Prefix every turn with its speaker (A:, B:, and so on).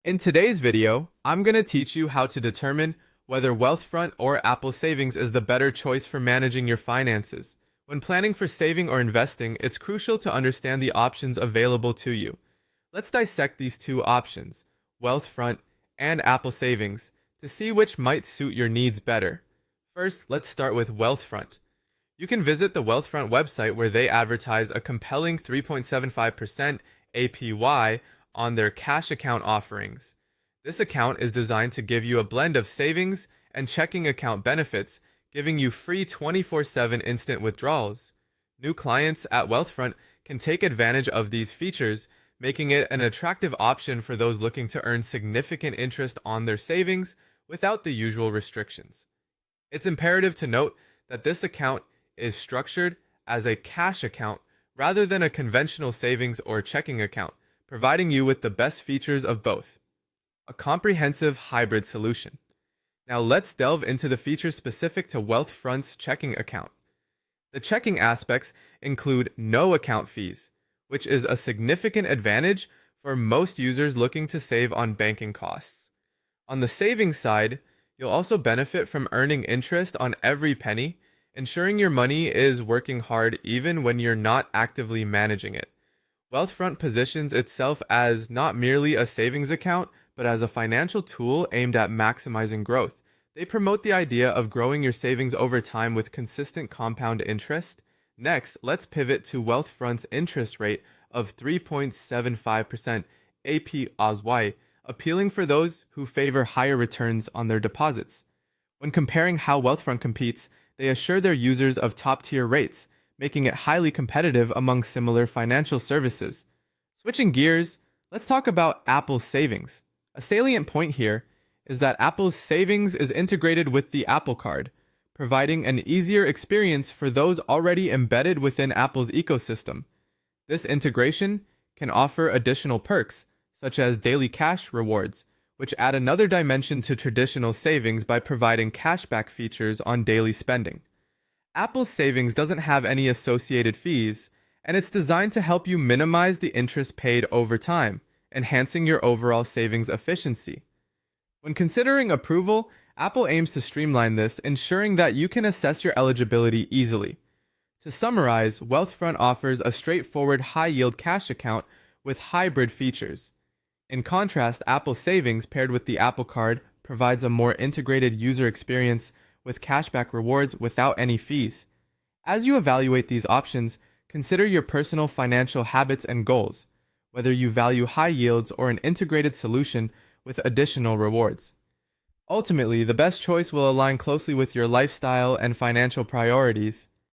A: In today's video, I'm going to teach you how to determine whether Wealthfront or Apple Savings is the better choice for managing your finances. When planning for saving or investing, it's crucial to understand the options available to you. Let's dissect these two options, Wealthfront and Apple Savings, to see which might suit your needs better. First, let's start with Wealthfront. You can visit the Wealthfront website where they advertise a compelling 3.75% APY on their cash account offerings. This account is designed to give you a blend of savings and checking account benefits, giving you free 24/7 instant withdrawals. New clients at Wealthfront can take advantage of these features, making it an attractive option for those looking to earn significant interest on their savings without the usual restrictions. It's imperative to note that this account is structured as a cash account rather than a conventional savings or checking account, providing you with the best features of both. A comprehensive hybrid solution. Now let's delve into the features specific to Wealthfront's checking account. The checking aspects include no account fees, which is a significant advantage for most users looking to save on banking costs. On the savings side, you'll also benefit from earning interest on every penny, ensuring your money is working hard even when you're not actively managing it. Wealthfront positions itself as not merely a savings account, but as a financial tool aimed at maximizing growth. They promote the idea of growing your savings over time with consistent compound interest. Next, let's pivot to Wealthfront's interest rate of 3.75% APYs, appealing for those who favor higher returns on their deposits. When comparing how Wealthfront competes, they assure their users of top-tier rates, making it highly competitive among similar financial services. Switching gears, let's talk about Apple Savings. A salient point here is that Apple's Savings is integrated with the Apple Card, providing an easier experience for those already embedded within Apple's ecosystem. This integration can offer additional perks, such as daily cash rewards, which add another dimension to traditional savings by providing cashback features on daily spending. Apple's Savings doesn't have any associated fees, and it's designed to help you minimize the interest paid over time, enhancing your overall savings efficiency. When considering approval, Apple aims to streamline this, ensuring that you can assess your eligibility easily. To summarize, Wealthfront offers a straightforward high-yield cash account with hybrid features. In contrast, Apple Savings paired with the Apple Card provides a more integrated user experience with cashback rewards without any fees. As you evaluate these options, consider your personal financial habits and goals, whether you value high yields or an integrated solution with additional rewards. Ultimately, the best choice will align closely with your lifestyle and financial priorities.